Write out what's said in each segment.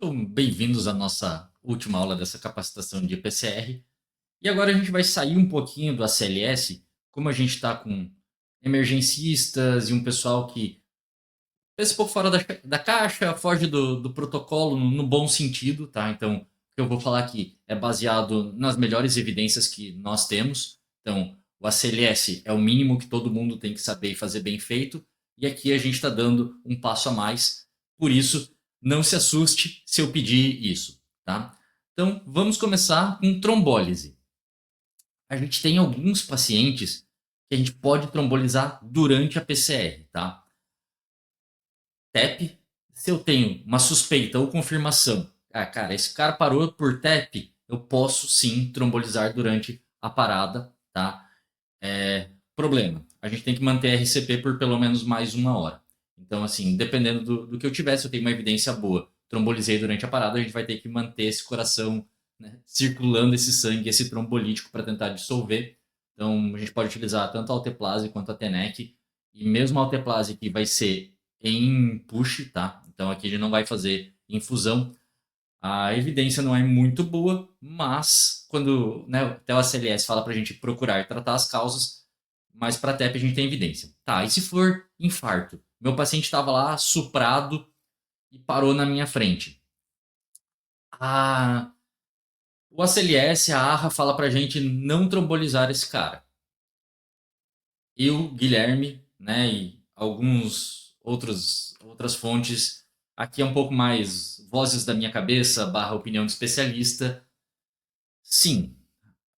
Então, bem-vindos à nossa última aula dessa capacitação de PCR. E agora a gente vai sair um pouquinho do ACLS, como a gente está com emergencistas e um pessoal que pensa um pouco fora da caixa, foge do protocolo no bom sentido, tá? Então, o que eu vou falar aqui é baseado nas melhores evidências que nós temos. Então, o ACLS é o mínimo que todo mundo tem que saber e fazer bem feito, e aqui a gente está dando um passo a mais. Por isso, não se assuste se eu pedir isso, tá? Então, vamos começar com trombólise. A gente tem alguns pacientes que a gente pode trombolizar durante a PCR, tá? TEP, se eu tenho uma suspeita ou confirmação, cara, esse cara parou por TEP, eu posso sim trombolizar durante a parada, tá? Problema, a gente tem que manter a RCP por pelo menos mais uma hora. Então, assim, dependendo do que eu tiver, se eu tenho uma evidência boa, trombolizei durante a parada, a gente vai ter que manter esse coração, né, circulando esse sangue, esse trombolítico para tentar dissolver. Então, a gente pode utilizar tanto a alteplase quanto a TENEC, e mesmo a alteplase que vai ser em push, tá? Então, aqui a gente não vai fazer infusão. A evidência não é muito boa, mas quando, né, até o ACLS fala para a gente procurar tratar as causas, mas para TEP a gente tem evidência. Tá, e se for infarto? Meu paciente estava lá suprado e parou na minha frente. A, o ACLS, a ARRA fala para a gente não trombolizar esse cara. Eu, Guilherme, né, e outras fontes, aqui é um pouco mais vozes da minha cabeça, barra opinião de especialista. Sim,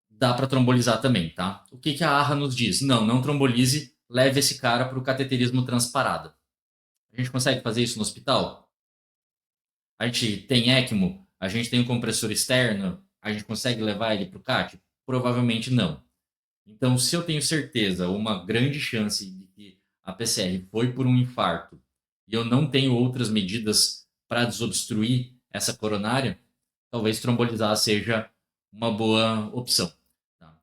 dá para trombolizar também, tá? O que a ARRA nos diz? Não trombolize, leve esse cara para o cateterismo transparada. A gente consegue fazer isso no hospital? A gente tem ECMO? A gente tem um compressor externo? A gente consegue levar ele para o CAT? Provavelmente não. Então, se eu tenho certeza, ou uma grande chance de que a PCR foi por um infarto e eu não tenho outras medidas para desobstruir essa coronária, talvez trombolizar seja uma boa opção. Tá?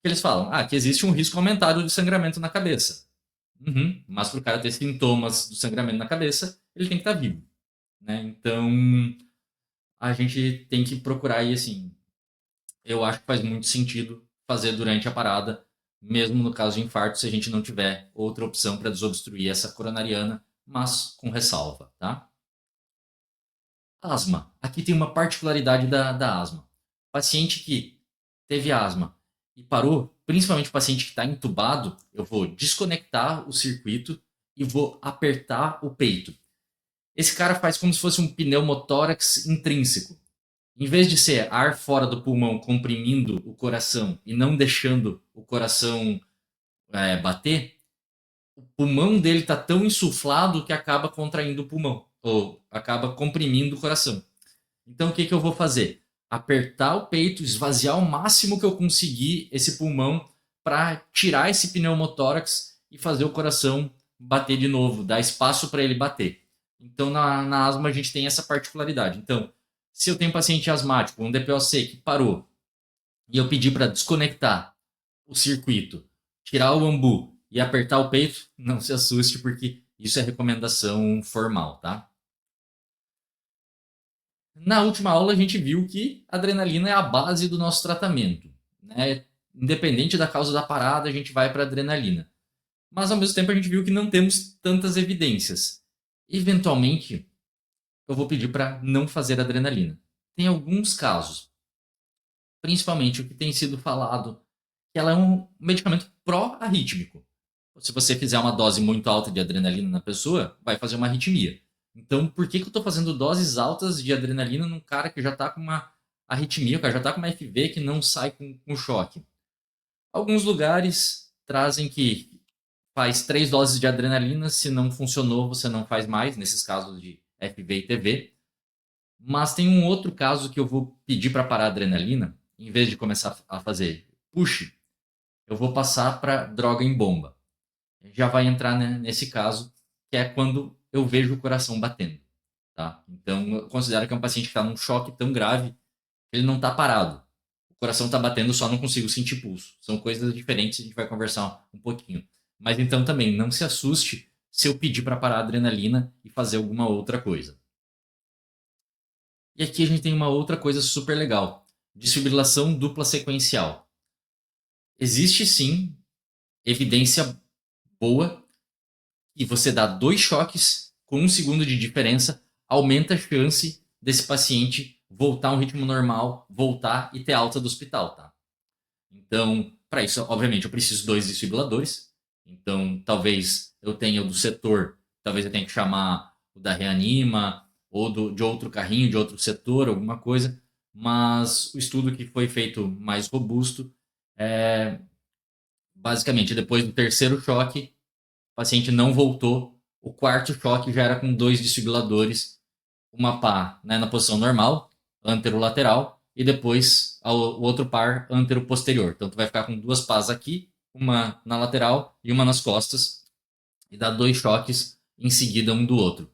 Que eles falam? Que existe um risco aumentado de sangramento na cabeça. Uhum, mas para o cara ter sintomas do sangramento na cabeça, ele tem que estar vivo. Né? Então, a gente tem que procurar aí, assim, eu acho que faz muito sentido fazer durante a parada, mesmo no caso de infarto, se a gente não tiver outra opção para desobstruir essa coronariana, mas com ressalva, tá? Asma. Aqui tem uma particularidade da asma. Paciente que teve asma e parou, principalmente o paciente que está entubado, eu vou desconectar o circuito e vou apertar o peito. Esse cara faz como se fosse um pneumotórax intrínseco. Em vez de ser ar fora do pulmão comprimindo o coração e não deixando o coração bater, o pulmão dele está tão insuflado que acaba contraindo o pulmão, ou acaba comprimindo o coração. Então, o que eu vou fazer? Apertar o peito, esvaziar o máximo que eu conseguir esse pulmão para tirar esse pneumotórax e fazer o coração bater de novo, dar espaço para ele bater. Então, na asma, a gente tem essa particularidade. Então, se eu tenho um paciente asmático, um DPOC que parou, e eu pedir para desconectar o circuito, tirar o ambu e apertar o peito, não se assuste, porque isso é recomendação formal, tá? Na última aula, a gente viu que a adrenalina é a base do nosso tratamento. Né? Independente da causa da parada, a gente vai para a adrenalina. Mas, ao mesmo tempo, a gente viu que não temos tantas evidências. Eventualmente, eu vou pedir para não fazer adrenalina. Tem alguns casos, principalmente o que tem sido falado, que ela é um medicamento pró-arrítmico. Se você fizer uma dose muito alta de adrenalina na pessoa, vai fazer uma arritmia. Então, por que eu estou fazendo doses altas de adrenalina num cara que já está com uma arritmia, o cara já está com uma FV que não sai com choque? Alguns lugares trazem que faz 3 doses de adrenalina, se não funcionou, você não faz mais, nesses casos de FV e TV. Mas tem um outro caso que eu vou pedir para parar a adrenalina, em vez de começar a fazer push, eu vou passar para droga em bomba. Já vai entrar, né, nesse caso, que é quando eu vejo o coração batendo. Tá? Então, eu considero que é um paciente que está num choque tão grave que ele não está parado. O coração está batendo, só não consigo sentir pulso. São coisas diferentes, a gente vai conversar um pouquinho. Mas então também, não se assuste se eu pedir para parar a adrenalina e fazer alguma outra coisa. E aqui a gente tem uma outra coisa super legal: desfibrilação dupla sequencial. Existe sim evidência boa e você dá 2 choques com 1 segundo de diferença, aumenta a chance desse paciente voltar a um ritmo normal, voltar e ter alta do hospital, tá? Então, para isso, obviamente, eu preciso de 2 desfibriladores. Então, talvez eu tenha o do setor, talvez eu tenha que chamar o da Reanima ou de outro carrinho, de outro setor, alguma coisa. Mas o estudo que foi feito mais robusto é basicamente depois do terceiro choque, o paciente não voltou. O quarto choque já era com 2 desfibriladores, uma pá, né, na posição normal, anterolateral, e depois o outro par antero-posterior. Então, tu vai ficar com 2 pás aqui, uma na lateral e uma nas costas, e dá 2 choques em seguida um do outro.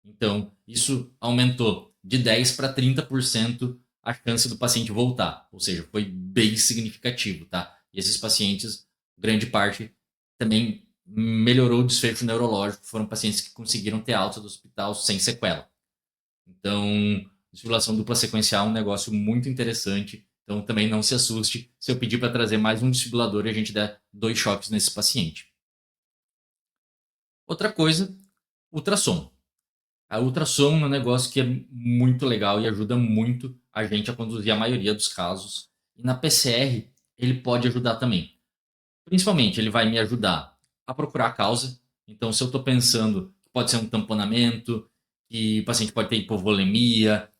Então, isso aumentou de 10 para 30% a chance do paciente voltar. Ou seja, foi bem significativo, tá? E esses pacientes, grande parte, também melhorou o desfecho neurológico. Foram pacientes que conseguiram ter alta do hospital sem sequela. Então, desfibrilação dupla sequencial é um negócio muito interessante. Então, também não se assuste se eu pedir para trazer mais um desfibrilador e a gente der 2 choques nesse paciente. Outra coisa, ultrassom. A ultrassom é um negócio que é muito legal e ajuda muito a gente a conduzir a maioria dos casos. E na PCR, ele pode ajudar também. Principalmente, ele vai me ajudar a procurar a causa. Então, se eu estou pensando que pode ser um tamponamento, que o paciente pode ter hipovolemia,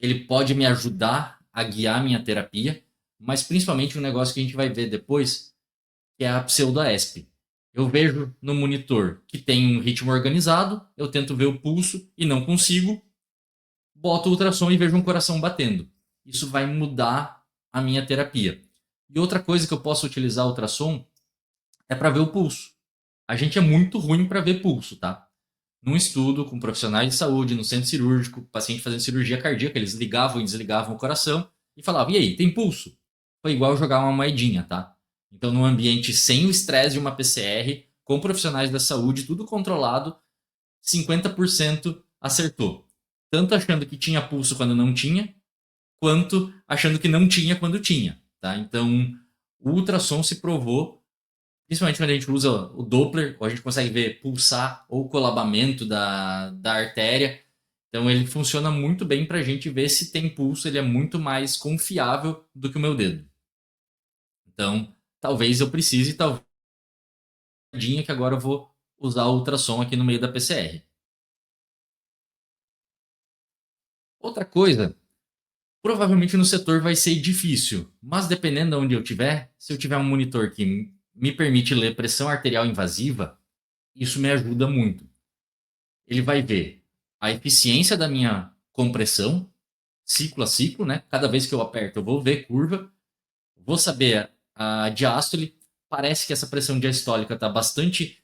ele pode me ajudar a guiar minha terapia, mas principalmente um negócio que a gente vai ver depois, que é a pseudoesp. Eu vejo no monitor que tem um ritmo organizado, eu tento ver o pulso e não consigo, boto o ultrassom e vejo um coração batendo. Isso vai mudar a minha terapia. E outra coisa que eu posso utilizar o ultrassom é para ver o pulso. A gente é muito ruim para ver pulso, tá? Num estudo com profissionais de saúde, no centro cirúrgico, paciente fazendo cirurgia cardíaca, eles ligavam e desligavam o coração e falavam: e aí, tem pulso? Foi igual jogar uma moedinha, tá? Então, num ambiente sem o estresse de uma PCR, com profissionais da saúde, tudo controlado, 50% acertou. Tanto achando que tinha pulso quando não tinha, quanto achando que não tinha quando tinha, tá? Então, o ultrassom se provou, principalmente quando a gente usa o Doppler, ou a gente consegue ver pulsar ou colabamento da artéria. Então ele funciona muito bem para a gente ver se tem pulso, ele é muito mais confiável do que o meu dedo. Então, talvez eu precise, talvez que agora eu vou usar o ultrassom aqui no meio da PCR. Outra coisa, provavelmente no setor vai ser difícil, mas dependendo de onde eu tiver, se eu tiver um monitor que me permite ler pressão arterial invasiva, isso me ajuda muito. Ele vai ver a eficiência da minha compressão, ciclo a ciclo, né? Cada vez que eu aperto, eu vou ver curva, vou saber a diástole. Parece que essa pressão diastólica está bastante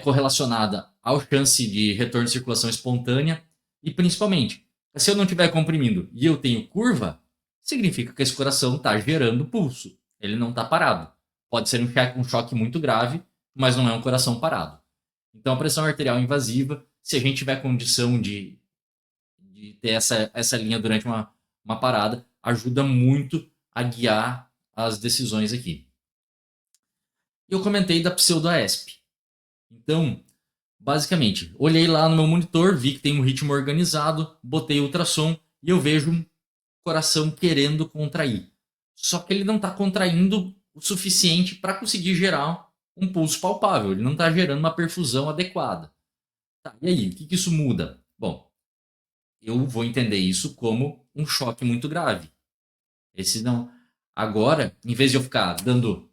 correlacionada à chance de retorno de circulação espontânea e, principalmente, se eu não estiver comprimindo e eu tenho curva, significa que esse coração está gerando pulso. Ele não está parado. Pode ser um choque muito grave, mas não é um coração parado. Então, a pressão arterial invasiva, se a gente tiver condição de ter essa linha durante uma parada, ajuda muito a guiar as decisões aqui. Eu comentei da pseudoesp. Então, basicamente, olhei lá no meu monitor, vi que tem um ritmo organizado, botei ultrassom e eu vejo um coração querendo contrair. Só que ele não está contraindo o suficiente para conseguir gerar um pulso palpável, ele não está gerando uma perfusão adequada. Tá, e aí, o que isso muda? Bom, eu vou entender isso como um choque muito grave. Esse não. Agora, em vez de eu ficar dando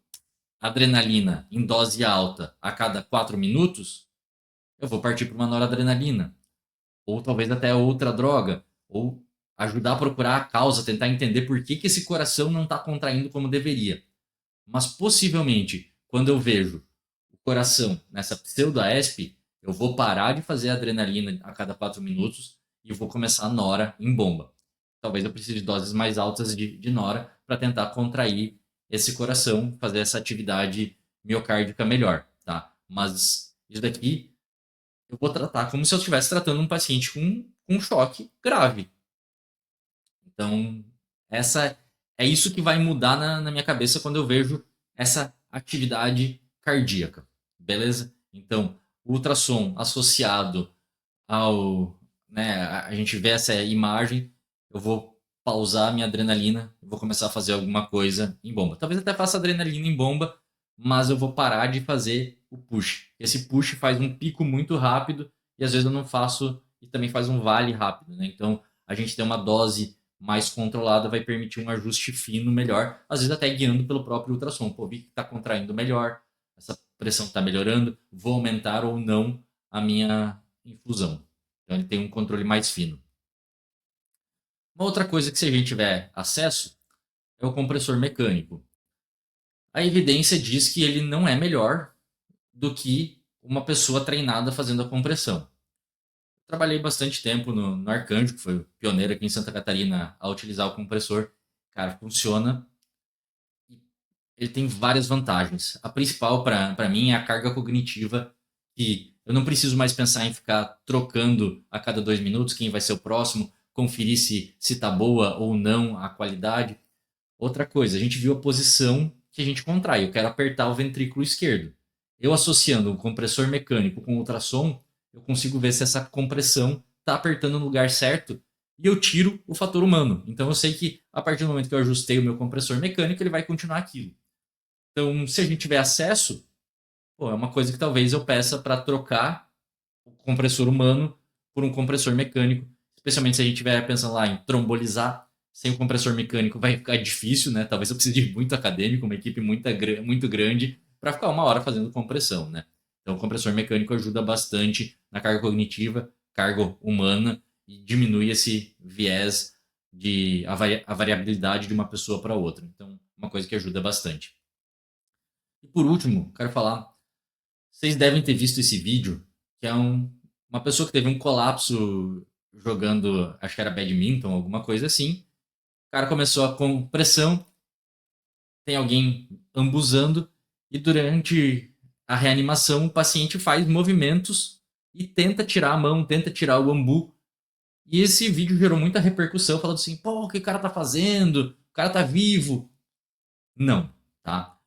adrenalina em dose alta a cada 4 minutos, eu vou partir para uma noradrenalina. Ou talvez até outra droga. Ou ajudar a procurar a causa, tentar entender por que esse coração não está contraindo como deveria. Mas possivelmente, quando eu vejo o coração nessa pseudo-ASP, eu vou parar de fazer adrenalina a cada 4 minutos e vou começar a nora em bomba. Talvez eu precise de doses mais altas de nora para tentar contrair esse coração, fazer essa atividade miocárdica melhor, tá? Mas isso daqui eu vou tratar como se eu estivesse tratando um paciente com um choque grave. Então, essa é isso que vai mudar na minha cabeça quando eu vejo essa atividade cardíaca, beleza? Então, o ultrassom associado ao, né, a gente vê essa imagem, eu vou pausar minha adrenalina, eu vou começar a fazer alguma coisa em bomba. Talvez até faça adrenalina em bomba, mas eu vou parar de fazer o push. Esse push faz um pico muito rápido e às vezes eu não faço e também faz um vale rápido, né? Então, a gente tem uma dose mais controlada vai permitir um ajuste fino melhor, às vezes até guiando pelo próprio ultrassom. Pô, vi que está contraindo melhor, essa pressão está melhorando, vou aumentar ou não a minha infusão. Então ele tem um controle mais fino. Uma outra coisa que se a gente tiver acesso é o compressor mecânico. A evidência diz que ele não é melhor do que uma pessoa treinada fazendo a compressão. Trabalhei bastante tempo no Arcanjo, que foi o pioneiro aqui em Santa Catarina a utilizar o compressor. Cara, funciona. Ele tem várias vantagens. A principal para mim é a carga cognitiva, que eu não preciso mais pensar em ficar trocando a cada 2 minutos quem vai ser o próximo, conferir se tá boa ou não a qualidade. Outra coisa, a gente viu a posição que a gente contrai. Eu quero apertar o ventrículo esquerdo. Eu associando um compressor mecânico com ultrassom, eu consigo ver se essa compressão está apertando no lugar certo e eu tiro o fator humano. Então eu sei que a partir do momento que eu ajustei o meu compressor mecânico, ele vai continuar aquilo. Então, se a gente tiver acesso, pô, é uma coisa que talvez eu peça para trocar o compressor humano por um compressor mecânico, especialmente se a gente estiver pensando lá em trombolizar. Sem o compressor mecânico vai ficar difícil, né? Talvez eu precise de muito acadêmico, uma equipe muito grande, para ficar uma hora fazendo compressão, né? Então, o compressor mecânico ajuda bastante na carga cognitiva, carga humana, e diminui esse viés de a variabilidade de uma pessoa para outra. Então, uma coisa que ajuda bastante. E por último, quero falar, vocês devem ter visto esse vídeo, que é uma pessoa que teve um colapso jogando, acho que era badminton, alguma coisa assim. O cara começou a com pressão, tem alguém ambuzando, e durante a reanimação o paciente faz movimentos e tenta tirar a mão, tenta tirar o ambu. E esse vídeo gerou muita repercussão, falando assim, pô, o que o cara tá fazendo? O cara tá vivo. Não, tá?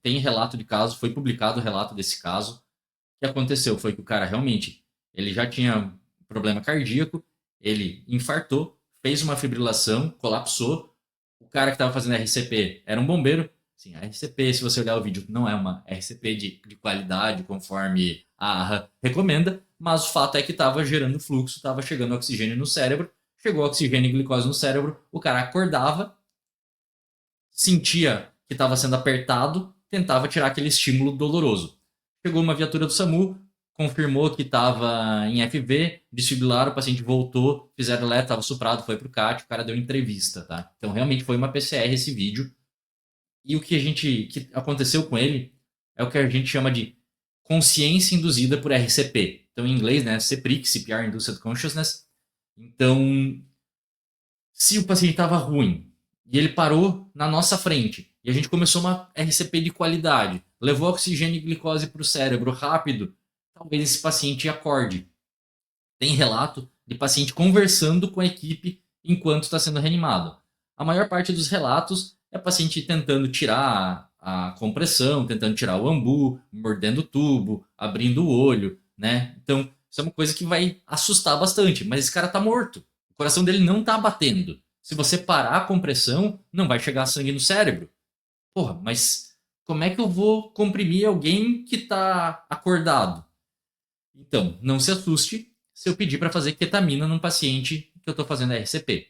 Tem relato de caso, foi publicado o relato desse caso. O que aconteceu foi que o cara realmente, ele já tinha problema cardíaco, ele infartou, fez uma fibrilação, colapsou. O cara que estava fazendo RCP era um bombeiro. Sim, a RCP, se você olhar o vídeo, não é uma RCP de qualidade, conforme a AHA recomenda, mas o fato é que estava gerando fluxo, estava chegando oxigênio no cérebro, chegou oxigênio e glicose no cérebro, o cara acordava, sentia que estava sendo apertado, tentava tirar aquele estímulo doloroso. Chegou uma viatura do SAMU, confirmou que estava em FV, desfibrilaram, o paciente voltou, fizeram eletro, estava suprado, foi pro CAT, o cara deu entrevista, tá? Então realmente foi uma PCR esse vídeo. E o que que aconteceu com ele é o que a gente chama de consciência induzida por RCP. Então em inglês, né, CPRIC, CPR Induced Consciousness. Então se o paciente estava ruim e ele parou na nossa frente e a gente começou uma RCP de qualidade, levou oxigênio e glicose para o cérebro rápido, talvez esse paciente acorde. Tem relato de paciente conversando com a equipe enquanto está sendo reanimado. A maior parte dos relatos é paciente tentando tirar a compressão, tentando tirar o ambu, mordendo o tubo, abrindo o olho, né? Então, isso é uma coisa que vai assustar bastante, mas esse cara está morto. O coração dele não está batendo. Se você parar a compressão, não vai chegar sangue no cérebro. Porra, mas como é que eu vou comprimir alguém que está acordado? Então, não se assuste se eu pedir para fazer ketamina num paciente que eu estou fazendo RCP.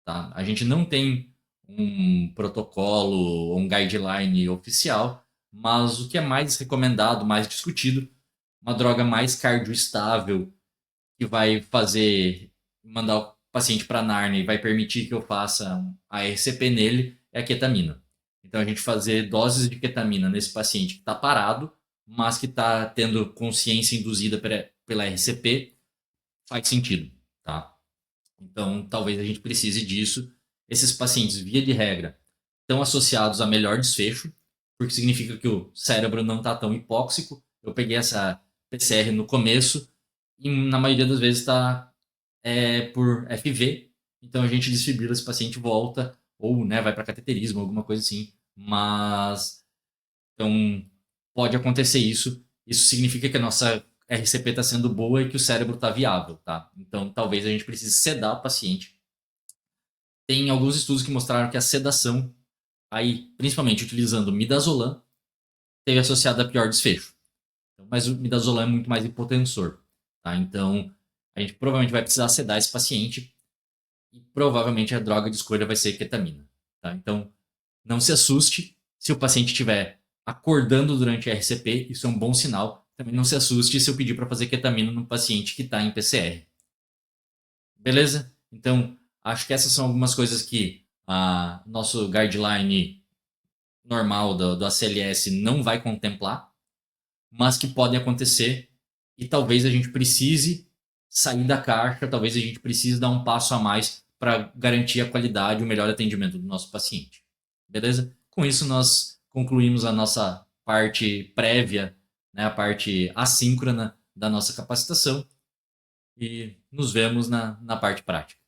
Tá? A gente não tem um protocolo ou um guideline oficial, mas o que é mais recomendado, mais discutido, uma droga mais cardioestável que vai fazer mandar o paciente para Narnia e vai permitir que eu faça a RCP nele é a ketamina. Então a gente fazer doses de ketamina nesse paciente que está parado, mas que está tendo consciência induzida pela RCP, faz sentido, tá? Então talvez a gente precise disso. Esses pacientes, via de regra, estão associados a melhor desfecho, porque significa que o cérebro não está tão hipóxico. Eu peguei essa PCR no começo e na maioria das vezes está por FV, Então a gente desfibila, esse paciente volta, ou né, vai para cateterismo, alguma coisa assim. Mas, então, pode acontecer isso. Isso significa que a nossa RCP está sendo boa e que o cérebro está viável, tá? Então, talvez a gente precise sedar o paciente. Tem alguns estudos que mostraram que a sedação, aí, principalmente utilizando midazolam, teve associado a pior desfecho. Mas o midazolam é muito mais hipotensor, tá? Então, a gente provavelmente vai precisar sedar esse paciente e provavelmente a droga de escolha vai ser ketamina, tá? Então, não se assuste se o paciente estiver acordando durante a RCP, isso é um bom sinal. Também não se assuste se eu pedir para fazer ketamina no paciente que está em PCR. Beleza? Então, acho que essas são algumas coisas que nosso guideline normal do ACLS não vai contemplar, mas que podem acontecer e talvez a gente precise sair da caixa, talvez a gente precise dar um passo a mais para garantir a qualidade e o melhor atendimento do nosso paciente. Beleza? Com isso, nós concluímos a nossa parte prévia, né, a parte assíncrona da nossa capacitação e nos vemos na parte prática.